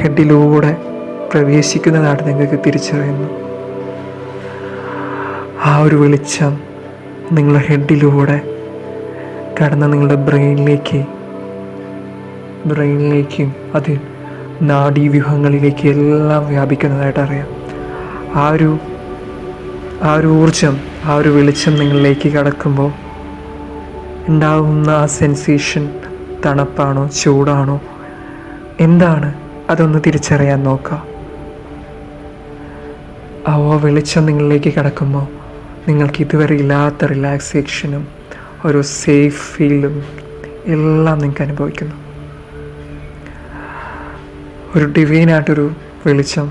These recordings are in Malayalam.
ഹെഡിലൂടെ പ്രവേശിക്കുന്നതായിട്ട് നിങ്ങൾക്ക് തിരിച്ചറിയുന്നു. ആ ഒരു വെളിച്ചം നിങ്ങളുടെ ഹെഡിലൂടെ കടന്ന് നിങ്ങളുടെ ബ്രെയിനിലേക്കും അത് നാഡീവ്യൂഹങ്ങളിലേക്ക് എല്ലാം വ്യാപിക്കുന്നതായിട്ട് അറിയാം. ആ ഒരു ഊർജം, ആ ഒരു വെളിച്ചം നിങ്ങളിലേക്ക് കടക്കുമ്പോൾ ഉണ്ടാകുന്ന ആ സെൻസേഷൻ തണുപ്പാണോ ചൂടാണോ എന്താണ് അതൊന്ന് തിരിച്ചറിയാൻ നോക്കുക. ആ വെളിച്ചം നിങ്ങളിലേക്ക് കടക്കുമ്പോൾ നിങ്ങൾക്ക് ഇതുവരെ ഇല്ലാത്ത റിലാക്സേഷനും ഒരു സേഫ് ഫീലും എല്ലാം നിങ്ങൾക്ക് അനുഭവിക്കുന്നു. ഒരു ഡിവൈനായിട്ടൊരു വെളിച്ചം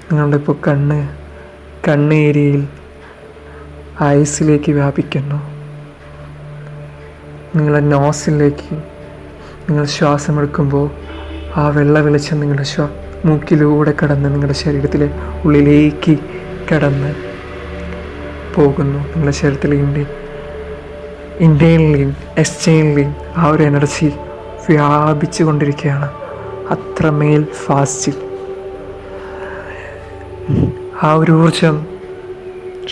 നിങ്ങളുടെ ഇപ്പോൾ കണ്ണ് ഏരിയയിൽ ഐസിലേക്ക് വ്യാപിക്കുന്നു. നിങ്ങളുടെ നോസിലേക്ക് നിങ്ങൾ ശ്വാസമെടുക്കുമ്പോൾ ആ വെളിച്ചം നിങ്ങളുടെ മൂക്കിലൂടെ കടന്ന് നിങ്ങളുടെ ശരീരത്തിലെ ഉള്ളിലേക്ക് കടന്ന് പോകുന്നു. നിങ്ങളുടെ ശരീരത്തിലെ ഇൻറ്റേർണലിയും എക്സ്റ്റേണലിയും ആ ഒരു എനർജി വ്യാപിച്ചു കൊണ്ടിരിക്കുകയാണ്. അത്രമേൽ ഫാസ്റ്റിൽ ആ ഒരു ഊർജം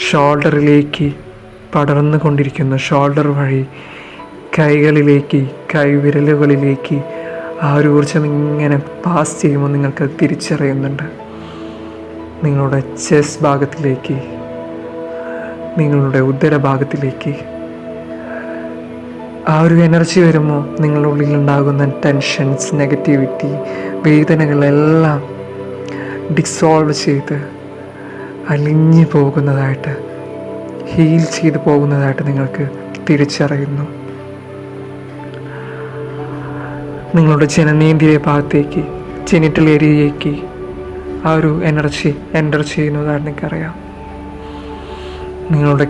ഷോൾഡറിലേക്ക് പടർന്നു കൊണ്ടിരിക്കുന്നു. ഷോൾഡർ വഴി കൈകളിലേക്ക്, കൈവിരലുകളിലേക്ക് ആ ഒരു ഊർജം ഇങ്ങനെ പാസ് ചെയ്യുമ്പോൾ നിങ്ങൾക്ക് തിരിച്ചറിയുന്നുണ്ട്. നിങ്ങളുടെ ചെസ്റ്റ് ഭാഗത്തിലേക്ക്, നിങ്ങളുടെ ഉദരഭാഗത്തിലേക്ക് ആ ഒരു എനർജി വരുമ്പോൾ നിങ്ങളുടെ ഉള്ളിലുണ്ടാകുന്ന ടെൻഷൻസ്, നെഗറ്റിവിറ്റി, വേദനകളെല്ലാം ഡിസോൾവ് ചെയ്ത് അലിഞ്ഞു പോകുന്നതായിട്ട്, ഹീൽ ചെയ്ത് പോകുന്നതായിട്ട് നിങ്ങൾക്ക് തിരിച്ചറിയുന്നു. നിങ്ങളുടെ ജനനേന്ദ്രിയ ഭാഗത്തേക്ക്, ജെനിറ്റൽ ഏരിയയിലേക്ക് ആ ഒരു എനർജി എൻ്റർ ചെയ്യുന്നതായിട്ട് നിങ്ങൾക്കറിയാം. നിങ്ങളുടെ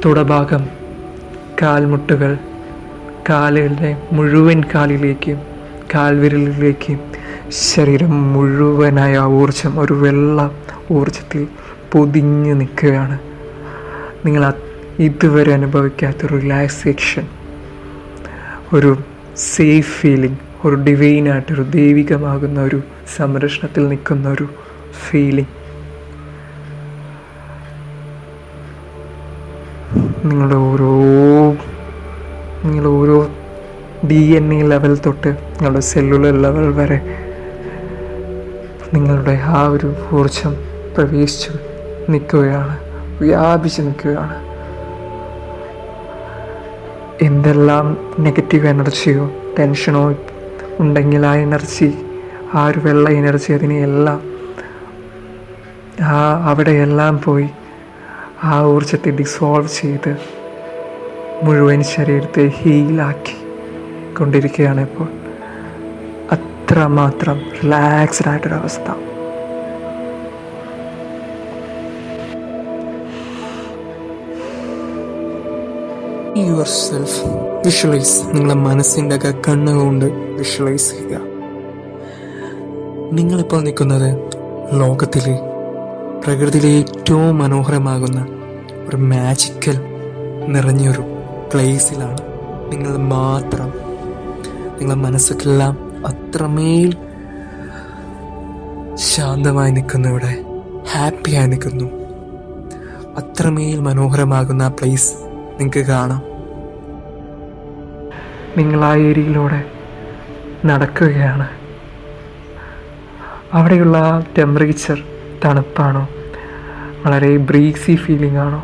തുടഭാഗം, കാൽമുട്ടുകൾ, കാലുകളുടെ മുഴുവൻ കാലിലേക്കും കാൽവിരലിലേക്കും ശരീരം മുഴുവനായ ഊർജം ഒരു വെള്ള ഊർജത്തിൽ പൊതിഞ്ഞു നിൽക്കുകയാണ്. നിങ്ങൾ ഇതുവരെ അനുഭവിക്കാത്തൊരു റിലാക്സേഷൻ, ഒരു സേഫ് ഫീലിംഗ്, ഒരു ഡിവൈനായിട്ടൊരു ദൈവികമാകുന്ന ഒരു സംരക്ഷണത്തിൽ നിൽക്കുന്ന ഒരു ഫീലിംഗ്. നിങ്ങളുടെ ഓരോ DNA ലെവൽ തൊട്ട് നിങ്ങളുടെ സെല്ലുലർ ലെവൽ വരെ നിങ്ങളുടെ ആ ഒരു ഊർജം പ്രവേശിച്ച് നിൽക്കുകയാണ്, വ്യാപിച്ച് നിൽക്കുകയാണ്. എന്തെല്ലാം നെഗറ്റീവ് എനർജിയോ ടെൻഷനോ ഉണ്ടെങ്കിൽ ആ എനർജി, ആ ഒരു വെള്ള എനർജി അതിനെയെല്ലാം അവിടെയെല്ലാം പോയി ആ ഊർജത്തെ ഡിസോൾവ് ചെയ്ത് മുഴുവൻ ശരീരത്തെ ഹീലാക്കി കൊണ്ടിരിക്കുകയാണ്. ഇപ്പോൾ അത്രമാത്രം റിലാക്സ്ഡ് ആയിട്ടൊരവസ്ഥ. യുവർ സെൽഫ് വിഷ്വലൈസ്, നിങ്ങളുടെ മനസ്സിൻ്റെ കണ്ണുകൊണ്ട് വിഷ്വലൈസ് ചെയ്യുക. നിങ്ങളിപ്പോൾ നിൽക്കുന്നത് ലോകത്തിലെ പ്രകൃതിയിലെ ഏറ്റവും മനോഹരമാകുന്ന ഒരു മാജിക്കൽ നിറഞ്ഞൊരു പ്ലേസിലാണ്. നിങ്ങൾ മാത്രം, നിങ്ങളുടെ മനസ്സൊക്കെല്ലാം അത്രമേൽ ശാന്തമായി നിൽക്കുന്നു, ഇവിടെ ഹാപ്പിയായി നിൽക്കുന്നു. അത്രമേൽ മനോഹരമാകുന്ന ആ പ്ലേസ് നിങ്ങൾക്ക് കാണാം. നിങ്ങൾ ആ ഏരിയയിലൂടെ നടക്കുകയാണ്. അവിടെയുള്ള ടെമ്പറേച്ചർ തണുപ്പാണോ, വളരെ ബ്രീസി ഫീലിംഗ് ആണോ,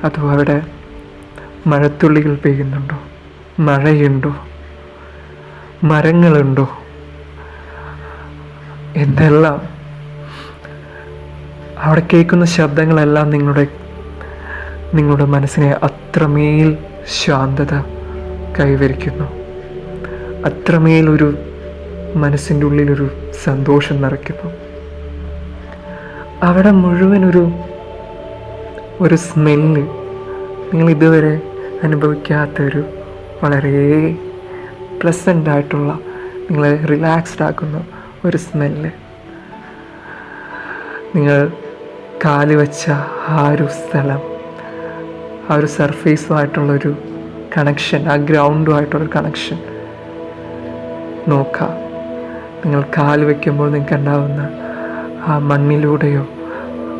അതോ അവിടെ മഴത്തുള്ളികൾ പെയ്യുന്നുണ്ടോ, മഴയുണ്ടോ, മരങ്ങളുണ്ടോ, എന്തെല്ലാം അവിടെ കേൾക്കുന്ന ശബ്ദങ്ങളെല്ലാം നിങ്ങളുടെ മനസ്സിനെ അത്രമേൽ ശാന്തത കൈവരിക്കുന്നു. അത്രമേൽ ഒരു മനസ്സിൻ്റെ ഉള്ളിലൊരു സന്തോഷം നിറയ്ക്കുന്നു. അവിടെ മുഴുവൻ ഒരു സ്മെല്ല്, നിങ്ങൾ ഇതുവരെ അനുഭവിക്കാത്തൊരു വളരെ പ്ലസൻ്റ് ആയിട്ടുള്ള, നിങ്ങളെ റിലാക്സ്ഡ് ആക്കുന്ന ഒരു സ്മെല്ല്. നിങ്ങൾ കാല് വെച്ച ആ ഒരു സ്ഥലം, ആ ഒരു സർഫേസുമായിട്ടുള്ളൊരു കണക്ഷൻ, ആ ഗ്രൗണ്ടുമായിട്ടുള്ളൊരു കണക്ഷൻ നോക്കുക. നിങ്ങൾ കാൽ വയ്ക്കുമ്പോൾ നിങ്ങൾക്ക് ഉണ്ടാവുന്ന ആ മണ്ണിലൂടെയോ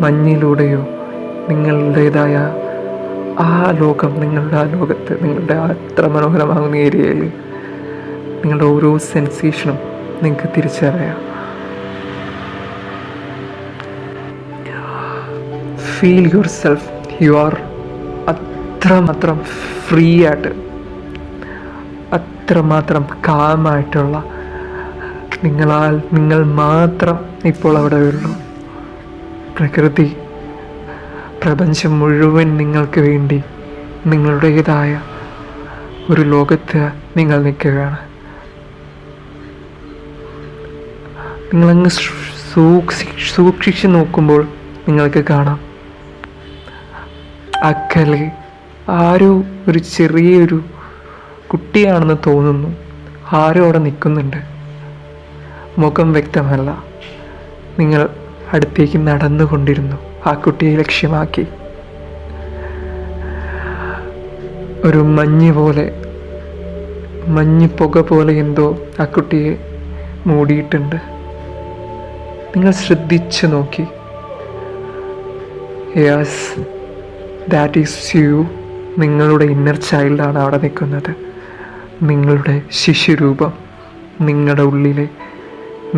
മഞ്ഞിലൂടെയോ നിങ്ങളുടേതായ ആ ലോകം, നിങ്ങളുടെ ആ ലോകത്ത്, നിങ്ങളുടെ അത്ര മനോഹരമാകുന്ന ഏരിയയിൽ നിങ്ങളുടെ ഓരോ സെൻസേഷനും നിങ്ങൾക്ക് തിരിച്ചറിയാം. Feel your self. You are അത്രമാത്രം ഫ്രീ ആയിട്ട്, അത്രമാത്രം കാമായിട്ടുള്ള നിങ്ങൾ മാത്രം ഇപ്പോൾ അവിടെ ഉള്ളൂ. പ്രകൃതി, പ്രപഞ്ചം മുഴുവൻ നിങ്ങൾക്ക് വേണ്ടി നിങ്ങളുടേതായ ഒരു ലോകത്ത് നിങ്ങൾ നിൽക്കുകയാണ്. നിങ്ങളങ്ങ് സൂക്ഷിച്ച് നോക്കുമ്പോൾ നിങ്ങൾക്ക് കാണാം, അക്കലെ ആരോ ഒരു ചെറിയൊരു കുട്ടിയാണെന്ന് തോന്നുന്നു, ആരോ അവിടെ നിൽക്കുന്നുണ്ട്. മുഖം വ്യക്തമല്ല. നിങ്ങൾ അടുത്തേക്ക് നടന്നുകൊണ്ടിരുന്നു ആ കുട്ടിയെ ലക്ഷ്യമാക്കി. ഒരു മഞ്ഞ് പുക പോലെ എന്തോ ആ കുട്ടിയെ മൂടിയിട്ടുണ്ട്. നിങ്ങൾ ശ്രദ്ധിച്ചു നോക്കി. Yes, that is you. നിങ്ങളുടെ ഇന്നർ ചൈൽഡാണ് അവിടെ നിൽക്കുന്നത്. നിങ്ങളുടെ ശിശുരൂപം, നിങ്ങളുടെ ഉള്ളിലെ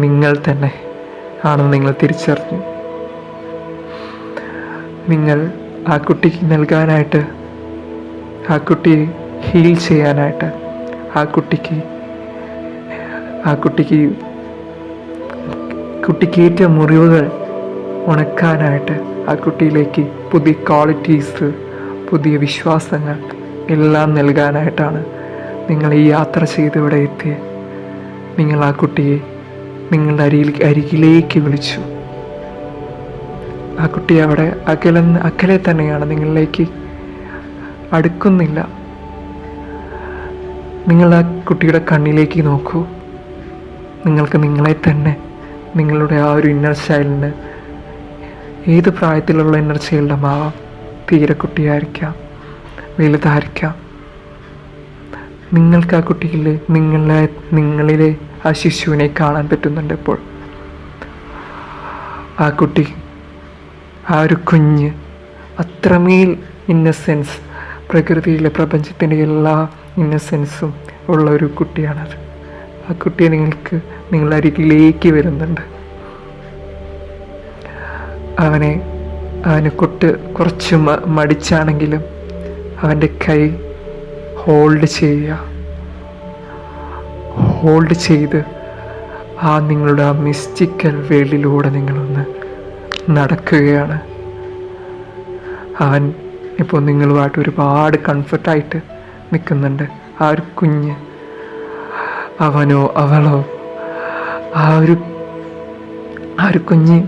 നിങ്ങൾ തന്നെ ആണെന്ന് നിങ്ങൾ തിരിച്ചറിഞ്ഞു. നിങ്ങൾ ആ കുട്ടിക്ക് നൽകാനായിട്ട്, ആ കുട്ടിയെ ഹീൽ ചെയ്യാനായിട്ട്, ആ കുട്ടിക്കേറ്റ മുറിവുകൾ ഉണക്കാനായിട്ട്, ആ കുട്ടിയിലേക്ക് പുതിയ ക്വാളിറ്റീസ്, പുതിയ വിശ്വാസങ്ങൾ എല്ലാം നൽകാനായിട്ടാണ് നിങ്ങൾ ഈ യാത്ര ചെയ്ത് ഇവിടെ എത്തി. നിങ്ങൾ ആ കുട്ടിയെ നിങ്ങളുടെ അരികിലേക്ക് വിളിച്ചു. ആ കുട്ടി അവിടെ അകലെ തന്നെയാണ്, നിങ്ങളിലേക്ക് അടുക്കുന്നില്ല. നിങ്ങൾ ആ കുട്ടിയുടെ കണ്ണിലേക്ക് നോക്കൂ. നിങ്ങൾക്ക് നിങ്ങളെ തന്നെ, നിങ്ങളുടെ ആ ഒരു ഇന്നർ ചൈൽഡിന്, ഏത് പ്രായത്തിലുള്ള ഇന്നർ ചൈൽഡുമാവാം, തീരെ കുട്ടിയായിരിക്കാം, വലുതായിരിക്കാം, നിങ്ങൾക്ക് ആ കുട്ടിയിൽ നിങ്ങളിലെ ആ ശിശുവിനെ കാണാൻ പറ്റുന്നുണ്ട്. ഇപ്പോൾ ആ കുട്ടി, ആ ഒരു കുഞ്ഞ് അത്രമേൽ ഇന്നസെൻസ്, പ്രകൃതിയിലെ പ്രപഞ്ചത്തിൻ്റെ എല്ലാ ഇന്നസെൻസും ഉള്ള ഒരു കുട്ടിയാണത്. ആ കുട്ടിയെ നിങ്ങളുടെ അരികിലേക്ക് വരുന്നുണ്ട്. അവന് കുറച്ച് മടിച്ചാണെങ്കിലും അവൻ്റെ കൈ ഹോൾഡ് ചെയ്ത് നിങ്ങളുടെ ആ മിസ്റ്റിക്കൽ വേൾഡിലൂടെ നിങ്ങളൊന്ന് നടക്കുകയാണ്. അവൻ ഇപ്പോൾ നിങ്ങളുമായിട്ട് ഒരുപാട് കംഫർട്ടായിട്ട് നിൽക്കുന്നുണ്ട്. ആ ഒരു കുഞ്ഞ്, അവനോ അവളോ, ആ ഒരു കുഞ്ഞ്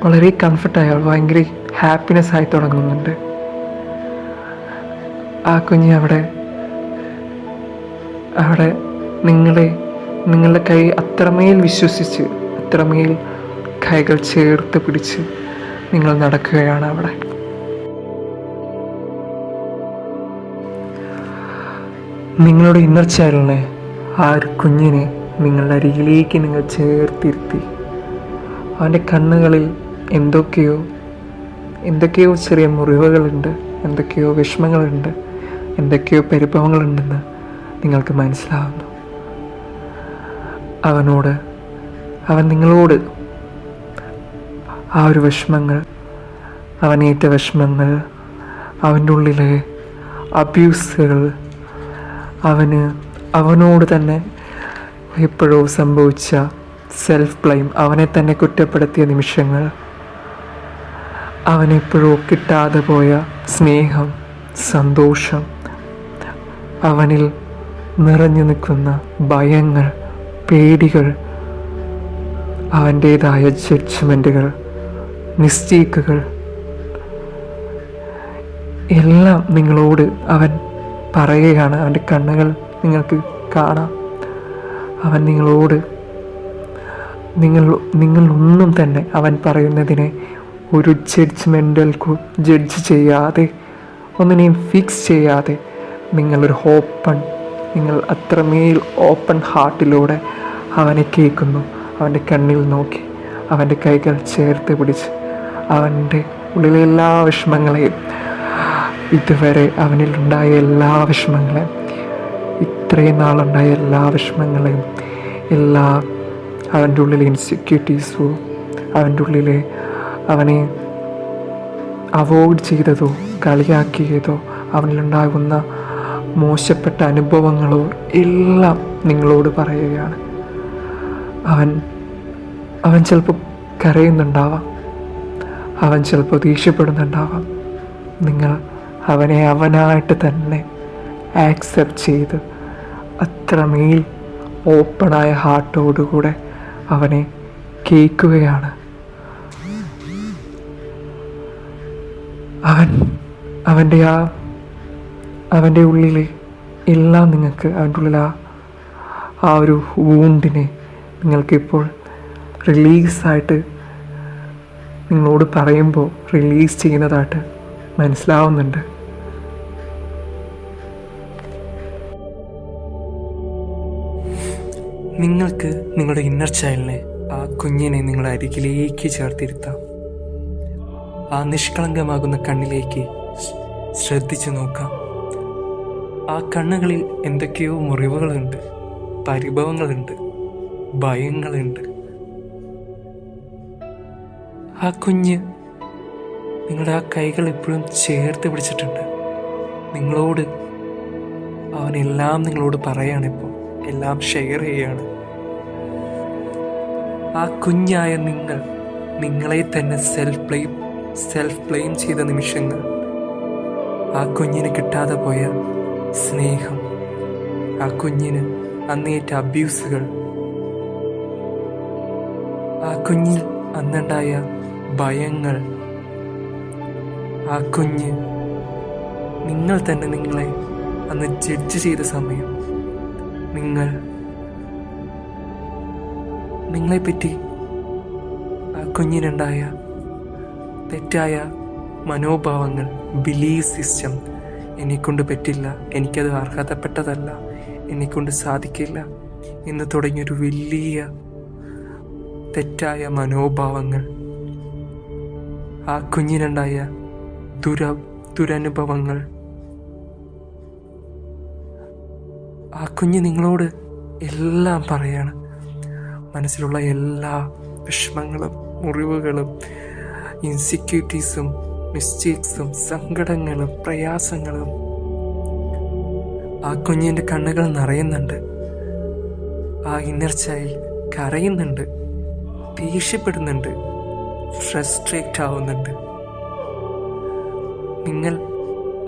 വളരെ കംഫർട്ടായി, അവൾ ഭയങ്കര ഹാപ്പിനെസ് ആയി തുടങ്ങുന്നുണ്ട്. ആ കുഞ്ഞ് അവിടെ നിങ്ങളുടെ കൈ അത്രമേൽ വിശ്വസിച്ച്, അത്രമേൽ കൈകൾ ചേർത്ത് പിടിച്ച് നിങ്ങൾ നടക്കുകയാണ് അവിടെ. നിങ്ങളുടെ ഇന്നർ ചൈൽഡിനെ, ആ ഒരു കുഞ്ഞിനെ നിങ്ങളുടെ അരികിലേക്ക് നിങ്ങൾ ചേർത്തിരുത്തി. അവൻ്റെ കണ്ണുകളിൽ എന്തൊക്കെയോ ചെറിയ മുറിവുകളുണ്ട്, എന്തൊക്കെയോ വിഷമങ്ങളുണ്ട്, എന്തൊക്കെയോ പരിഭവങ്ങളുണ്ടെന്ന് നിങ്ങൾക്ക് മനസ്സിലാവുന്നു. അവൻ നിങ്ങളോട് ആ ഒരു വിഷമങ്ങൾ, അവനേറ്റ വിഷമങ്ങൾ, അവൻ്റെ ഉള്ളിലെ അബ്യൂസുകൾ, അവനോട് തന്നെ എപ്പോഴോ സംഭവിച്ച സെൽഫ് ബ്ലെയിം, അവനെ തന്നെ കുറ്റപ്പെടുത്തിയ നിമിഷങ്ങൾ, അവനെപ്പോഴോ കിട്ടാതെ പോയ സ്നേഹം, സന്തോഷം, അവനിൽ നിറഞ്ഞു നിൽക്കുന്ന ഭയങ്ങൾ, പേടികൾ, അവൻ്റേതായ ജഡ്ജ്മെൻറ്റുകൾ, മിസ്റ്റേക്കുകൾ എല്ലാം നിങ്ങളോട് അവൻ പറയുകയാണ്. അവൻ്റെ കണ്ണുകൾ നിങ്ങൾക്ക് കാണാം. അവൻ നിങ്ങളോട്, നിങ്ങളൊന്നും തന്നെ അവൻ പറയുന്നതിനെ ഒരു ജഡ്ജ് ചെയ്യാതെ, ഒന്നിനെയും ഫിക്സ് ചെയ്യാതെ, നിങ്ങൾ അത്രമേൽ ഓപ്പൺ ഹാർട്ടിലൂടെ അവനെ കേൾക്കുന്നു. അവൻ്റെ കണ്ണിൽ നോക്കി അവൻ്റെ കൈകൾ ചേർത്ത് പിടിച്ച് അവൻ്റെ ഉള്ളിലെ എല്ലാ വിഷമങ്ങളെയും, ഇതുവരെ അവനിലുണ്ടായ എല്ലാ വിഷമങ്ങളെയും, ഇത്രയും നാളുണ്ടായ എല്ലാ വിഷമങ്ങളെയും, എല്ലാ അവൻ്റെ ഉള്ളിലെ ഇൻസെക്യൂരിറ്റീസോ, അവൻ്റെ ഉള്ളിലെ അവനെ അവോയ്ഡ് ചെയ്തതോ കളിയാക്കിയതോ അവനിലുണ്ടാകുന്ന മോശപ്പെട്ട അനുഭവങ്ങളോ എല്ലാം നിങ്ങളോട് പറയുകയാണ്. അവൻ ചിലപ്പോൾ കരയുന്നുണ്ടാവാം, അവൻ ചിലപ്പോൾ ദേഷ്യപ്പെടുന്നുണ്ടാവാം. നിങ്ങൾ അവനെ അവനായിട്ട് തന്നെ ആക്സെപ്റ്റ് ചെയ്ത് അത്രമേൽ ഓപ്പണായ ഹാർട്ടോടുകൂടെ അവനെ കേൾക്കുകയാണ്. അവൻ്റെ ഉള്ളിലെ എല്ലാം നിങ്ങൾക്ക്, അവൻ്റെ ഉള്ളിൽ ആ ഒരു വൂണ്ടിനെ നിങ്ങൾക്കിപ്പോൾ റിലീസായിട്ട് നിങ്ങളോട് പറയുമ്പോൾ റിലീസ് ചെയ്യുന്നതായിട്ട് മനസ്സിലാവുന്നുണ്ട്. നിങ്ങൾക്ക് നിങ്ങളുടെ ഇന്നർ ചൈൽഡിനെ, ആ കുഞ്ഞിനെ നിങ്ങളുടെ അരികിലേക്ക് ചേർത്തിരുത്താം. ആ നിഷ്കളങ്കമാകുന്ന കണ്ണിലേക്ക് ശ്രദ്ധിച്ചു നോക്കാം. ആ കണ്ണുകളിൽ എന്തൊക്കെയോ മുറിവുകളുണ്ട്, പരിഭവങ്ങളുണ്ട്, ഭയങ്ങളുണ്ട്. ആ കുഞ്ഞ് നിങ്ങളുടെ ആ കൈകൾ എപ്പോഴും ചേർത്ത് പിടിച്ചിട്ടുണ്ട്. നിങ്ങളോട് അവനെല്ലാം നിങ്ങളോട് പറയാണിപ്പോൾ, എല്ലാം ഷെയർ ചെയ്യാണ്. ആ കുഞ്ഞായ നിങ്ങളെ തന്നെ സെൽഫ് ബ്ലെയിം ചെയ്ത നിമിഷങ്ങൾ, ആ കുഞ്ഞിന് കിട്ടാതെ പോയ സ്നേഹം, ആ കുഞ്ഞിന് അന്നേറ്റ അബ്യൂസുകൾ, ആ കുഞ്ഞിൽ അന്നുണ്ടായ ഭയങ്ങൾ, ആ കുഞ്ഞ് നിങ്ങൾ തന്നെ നിങ്ങളെ അന്ന് ജഡ്ജ് ചെയ്ത സമയം, നിങ്ങളെപ്പറ്റി ആ കുഞ്ഞിനുണ്ടായ തെറ്റായ മനോഭാവങ്ങൾ, ബിലീഫ് സിസ്റ്റം, എന്നെക്കൊണ്ട് പറ്റില്ല, എനിക്കത് അർഹതപ്പെട്ടതല്ല, എന്നെക്കൊണ്ട് സാധിക്കില്ല എന്ന് തുടങ്ങിയൊരു വലിയ തെറ്റായ മനോഭാവങ്ങൾ, ആ കുഞ്ഞിനുണ്ടായ ദുരനുഭവങ്ങൾ, ആ കുഞ്ഞ് നിങ്ങളോട് എല്ലാം പറയാണ്. മനസ്സിലുള്ള എല്ലാ വിഷമങ്ങളും, മുറിവുകളും, ഇൻസെക്യൂരിറ്റീസും, മിസ്റ്റേക്സും, സങ്കടങ്ങളും, പ്രയാസങ്ങളും. ആ കുഞ്ഞിൻ്റെ കണ്ണുകൾ നിറയുന്നുണ്ട്. ആ ഇന്നർ ചൈൽഡ് കരയുന്നുണ്ട്, ദേഷ്യപ്പെടുന്നുണ്ട്, ഫ്രസ്ട്രേറ്റ് ആവുന്നുണ്ട്. നിങ്ങൾ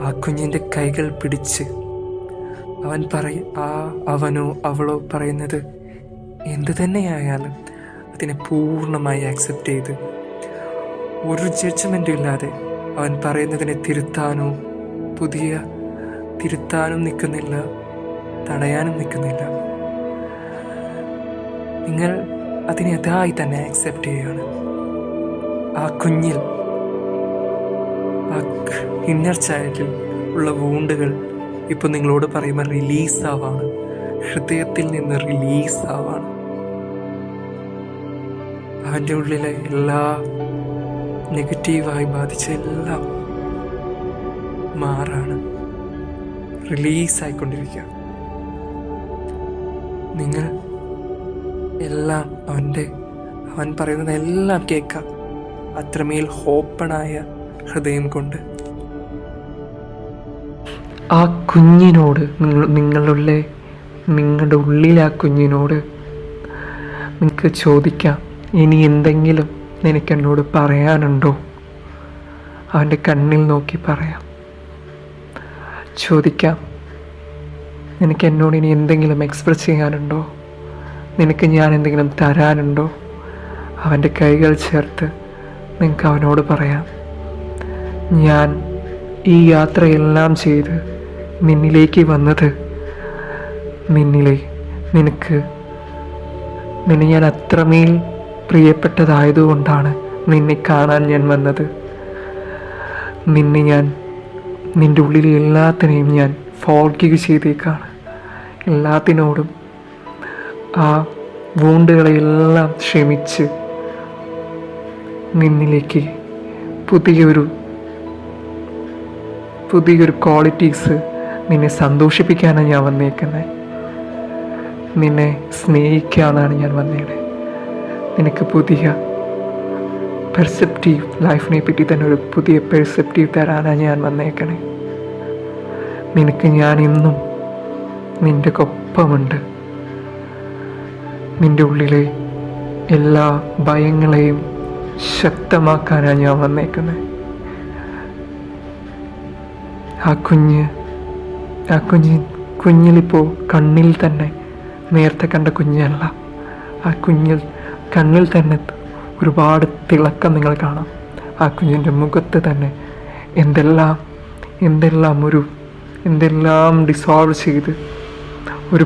ആ കുഞ്ഞിൻ്റെ കൈകൾ പിടിച്ച് അവനോ അവളോ പറയുന്നത് എന്തു തന്നെയായാലും അതിനെ പൂർണ്ണമായി ആക്സെപ്റ്റ് ചെയ്ത്, ഒരു ജഡ്ജ്മെൻറ്റും ഇല്ലാതെ അവൻ പറയുന്നതിനെ തിരുത്താനും നിൽക്കുന്നില്ല, തടയാനും നിൽക്കുന്നില്ല. നിങ്ങൾ അതിനെ അതായി തന്നെ ആക്സെപ്റ്റ് ചെയ്യുകയാണ്. ആ കുഞ്ഞിൽ, ആ ഇന്നർ ചൈൽഡിൽ ഉള്ള വൂണ്ടുകൾ ഇപ്പോൾ നിങ്ങളോട് പറയുമ്പോൾ റിലീസാവാണ്, ഹൃദയത്തിൽ നിന്ന് റിലീസാവാണ്. അവൻ്റെ ഉള്ളിലെ എല്ലാ നെഗറ്റീവായി ബാധിച്ച എല്ലാം മാറാണ്, റിലീസായിക്കൊണ്ടിരിക്കുക. നിങ്ങൾ എല്ലാം അവൻ പറയുന്നത് എല്ലാം കേൾക്കാം, അത്രമേൽ ഓപ്പണായ ഹൃദയം കൊണ്ട്. ആ കുഞ്ഞിനോട്, നിങ്ങളുടെ ഉള്ളിലെ ആ കുഞ്ഞിനോട് നിങ്ങൾക്ക് ചോദിക്കാം, ഇനി എന്തെങ്കിലും നിനക്കെന്നോട് പറയാനുണ്ടോ? അവൻ്റെ കണ്ണിൽ നോക്കി പറയാം, ചോദിക്കാം, നിനക്ക് എന്നോട് ഇനി എന്തെങ്കിലും എക്സ്പ്രസ് ചെയ്യാനുണ്ടോ? നിനക്ക് ഞാൻ എന്തെങ്കിലും തരാനുണ്ടോ? അവൻ്റെ കൈകൾ ചേർത്ത് നിങ്ങൾക്ക് അവനോട് പറയാം, ഞാൻ ഈ യാത്രയെല്ലാം ചെയ്ത് നിന്നിലേക്ക് വന്നത്, നിന്നെ ഞാൻ അത്രമേൽ പ്രിയപ്പെട്ടതായതുകൊണ്ടാണ് നിന്നെ കാണാൻ ഞാൻ വന്നത്. നിൻ്റെ ഉള്ളിലെ എല്ലാത്തിനെയും ഞാൻ ഫോർഗീവ് ചെയ്തേക്കാണ്. എല്ലാത്തിനോടും ആ വൂണ്ടുകളെയെല്ലാം ക്ഷമിച്ച് നിന്നിലേക്ക് പുതിയൊരു ക്വാളിറ്റീസ് നിന്നെ സന്തോഷിപ്പിക്കാനാണ് ഞാൻ വന്നേക്കുന്നത്. നിന്നെ സ്നേഹിക്കാനാണ് ഞാൻ വന്നേക്കുന്നത്. നിനക്ക് പുതിയ പെർസെപ്റ്റീവ്, ലൈഫിനെ പറ്റി തന്നെ ഒരു പുതിയ പെർസെപ്റ്റീവ് തരാനാണ് ഞാൻ വന്നേക്കണേ. നിനക്ക് ഞാൻ ഇന്നും നിൻ്റെ ഒപ്പമുണ്ട്. നിൻ്റെ ഉള്ളിലെ എല്ലാ ഭയങ്ങളെയും ശക്തമാക്കാനാണ് ഞാൻ വന്നേക്കുന്നത്. കുഞ്ഞിലിപ്പോൾ കണ്ണിൽ തന്നെ, നേരത്തെ കണ്ട കുഞ്ഞല്ല, ആ കണ്ണിൽ തന്നെ ഒരുപാട് തിളക്കം നിങ്ങൾ കാണാം. ആ കുഞ്ഞിൻ്റെ മുഖത്ത് തന്നെ എന്തെല്ലാം ഡിസോൾവ് ചെയ്ത് ഒരു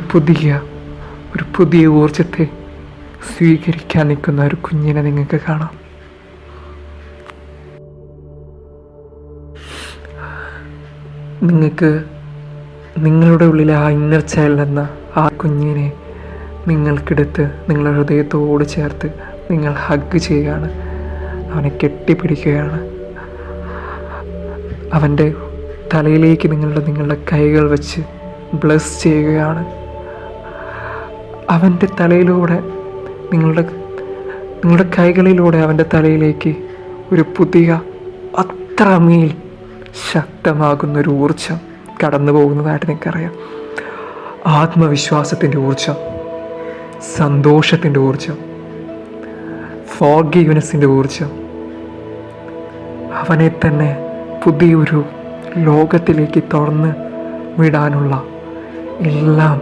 പുതിയ ഊർജത്തെ സ്വീകരിക്കാൻ നിൽക്കുന്ന ഒരു കുഞ്ഞിനെ നിങ്ങൾക്ക് കാണാം. നിങ്ങൾക്ക് നിങ്ങളുടെ ഉള്ളിലെ ആ ഇന്നർ ചൈൽഡ് എന്ന ആ കുഞ്ഞിനെ നിങ്ങൾക്കെടുത്ത് നിങ്ങളുടെ ഹൃദയത്തോട് ചേർത്ത് നിങ്ങൾ ഹഗ് ചെയ്യുകയാണ്, അവനെ കെട്ടിപ്പിടിക്കുകയാണ്. അവൻ്റെ തലയിലേക്ക് നിങ്ങളുടെ കൈകൾ വെച്ച് ബ്ലെസ് ചെയ്യുകയാണ്. അവൻ്റെ തലയിലൂടെ നിങ്ങളുടെ കൈകളിലൂടെ അവൻ്റെ തലയിലേക്ക് ഒരു പുതിയ അത്രമേൽ ശക്തമാകുന്നൊരു ഊർജം കടന്നു പോകുന്നതായിട്ട് നിങ്ങൾക്കറിയാം. ആത്മവിശ്വാസത്തിൻ്റെ ഊർജം, സന്തോഷത്തിൻ്റെ ഊർജം, ഫോർഗീവ്നെസ്സിൻ്റെ ഊർജം, അവനെ തന്നെ പുതിയൊരു ലോകത്തിലേക്ക് തുറന്ന് വിടാനുള്ള എല്ലാം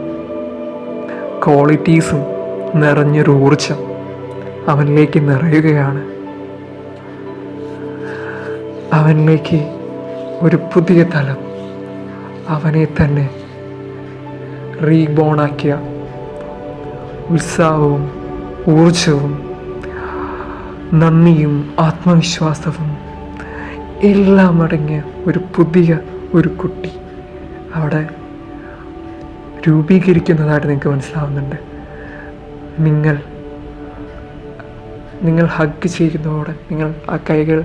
ക്വാളിറ്റീസും നിറഞ്ഞൊരു ഊർജം അവനിലേക്ക് നിറയുകയാണ്. അവനിലേക്ക് ഒരു പുതിയ തലം, അവനെ തന്നെ റീബോണാക്കിയ ഉത്സാഹവും ഊർജവും നന്ദിയും ആത്മവിശ്വാസവും എല്ലാം അടങ്ങിയ ഒരു കുട്ടി അവിടെ രൂപീകരിക്കുന്നതായിട്ട് നിങ്ങൾക്ക് മനസ്സിലാവുന്നുണ്ട്. നിങ്ങൾ ഹഗ് ചെയ്യുന്നതോടെ, നിങ്ങൾ ആ കൈകൾ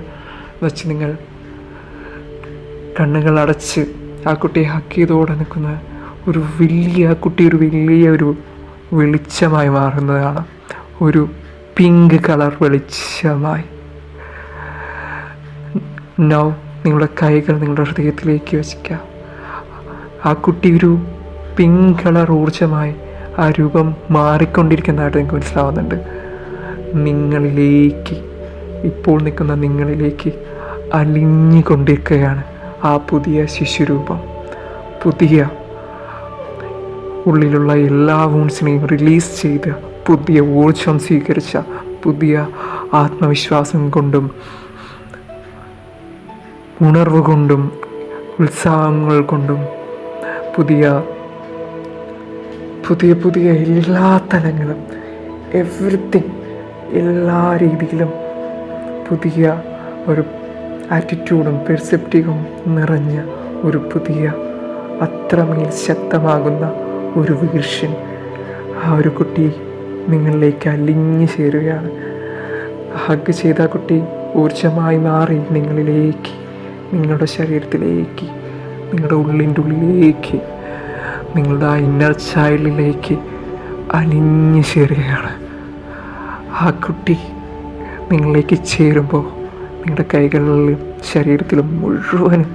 വച്ച് നിങ്ങൾ കണ്ണുകൾ അടച്ച് ആ കുട്ടിയെ ഹഗ് ചെയ്തോടെ നിൽക്കുന്ന ആ കുട്ടി ഒരു വലിയ വെളിച്ചമായി മാറുന്നതാണ്. ഒരു പിങ്ക് കളർ വെളിച്ചമായി. നൗ നിങ്ങളുടെ കൈകൾ നിങ്ങളുടെ ഹൃദയത്തിലേക്ക് വയ്ക്കുക. ആ കുട്ടി ഒരു പിങ്ക് കളർ ഊർജമായി ആ രൂപം മാറിക്കൊണ്ടിരിക്കുന്നതായിട്ട് നിങ്ങൾക്ക് മനസ്സിലാവുന്നുണ്ട്. ഇപ്പോൾ നിൽക്കുന്ന നിങ്ങളിലേക്ക് അലിഞ്ഞുകൊണ്ടിരിക്കുകയാണ് ആ പുതിയ ശിശുരൂപം. പുതിയ ഉള്ളിലുള്ള എല്ലാ വൂൺസിനെയും റിലീസ് ചെയ്ത് പുതിയ ഊർജം സ്വീകരിച്ച, പുതിയ ആത്മവിശ്വാസം കൊണ്ടും ഉണർവ് കൊണ്ടും ഉത്സാഹങ്ങൾ കൊണ്ടും പുതിയ എല്ലാ തലങ്ങളും, എവ്രിത്തിങ്, എല്ലാ രീതിയിലും പുതിയ ഒരു ആറ്റിറ്റ്യൂഡും പെർസെപ്റ്റീവും നിറഞ്ഞ ഒരു പുതിയ അത്രമേൽ ശക്തമാകുന്ന ഒരു വീർഷൻ ആ ഒരു കുട്ടി നിങ്ങളിലേക്ക് അലിഞ്ഞു ചേരുകയാണ്. ഹഗ് ചെയ്ത കുട്ടി ഊർജമായി മാറി നിങ്ങളിലേക്ക്, നിങ്ങളുടെ ശരീരത്തിലേക്ക്, നിങ്ങളുടെ ഉള്ളിൻ്റെ ഉള്ളിലേക്ക്, നിങ്ങളുടെ ആ ഇന്നർ ചൈൽഡിലേക്ക് അലിഞ്ഞു ചേരുകയാണ്. ആ കുട്ടി നിങ്ങളിലേക്ക് ചേരുമ്പോൾ നിങ്ങളുടെ കൈകളിലും ശരീരത്തിലും മുഴുവനും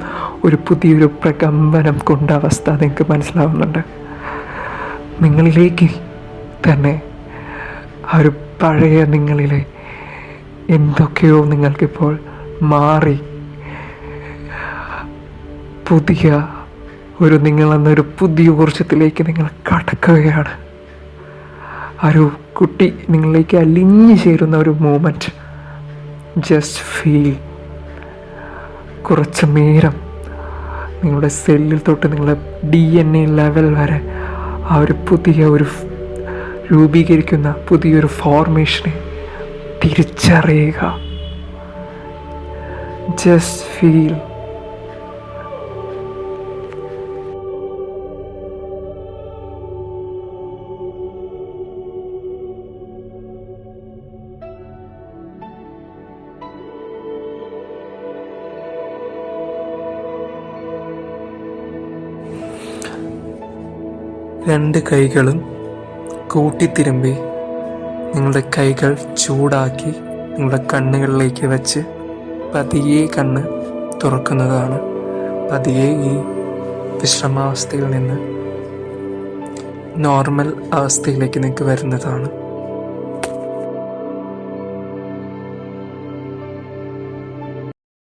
ഒരു പുതിയൊരു പ്രകമ്പനം കൊണ്ട അവസ്ഥ നിങ്ങൾക്ക് മനസ്സിലാവുന്നുണ്ട്. നിങ്ങളിലേക്ക് തന്നെ ആ ഒരു പഴയ നിങ്ങളിലെ എന്തൊക്കെയോ നിങ്ങൾക്കിപ്പോൾ മാറി പുതിയ നിങ്ങളെന്നൊരു പുതിയ ഊർജത്തിലേക്ക് നിങ്ങൾ കടക്കുകയാണ്. ആ ഒരു കുട്ടി നിങ്ങളിലേക്ക് അലിഞ്ഞു ചേരുന്ന ഒരു മൂമെൻറ്റ് ജസ്റ്റ് ഫീൽ. കുറച്ച് നേരം നിങ്ങളുടെ സെല്ലിൽ തൊട്ട് നിങ്ങളുടെ DNA ലെവൽ വരെ ആ ഒരു രൂപീകരിക്കുന്ന പുതിയൊരു ഫോർമേഷനെ തിരിച്ചറിയുക. Just feel. രണ്ട് കൈകളും കൂട്ടിത്തിരുമ്പി നിങ്ങളുടെ കൈകൾ ചൂടാക്കി നിങ്ങളുടെ കണ്ണുകളിലേക്ക് വെച്ച് പതിയെ കണ്ണ് തുറക്കുന്നതാണ്. പതിയെ ഈ വിശ്രമാവസ്ഥയിൽ നിന്ന് നോർമൽ അവസ്ഥയിലേക്ക് നിങ്ങൾക്ക് വരുന്നതാണ്.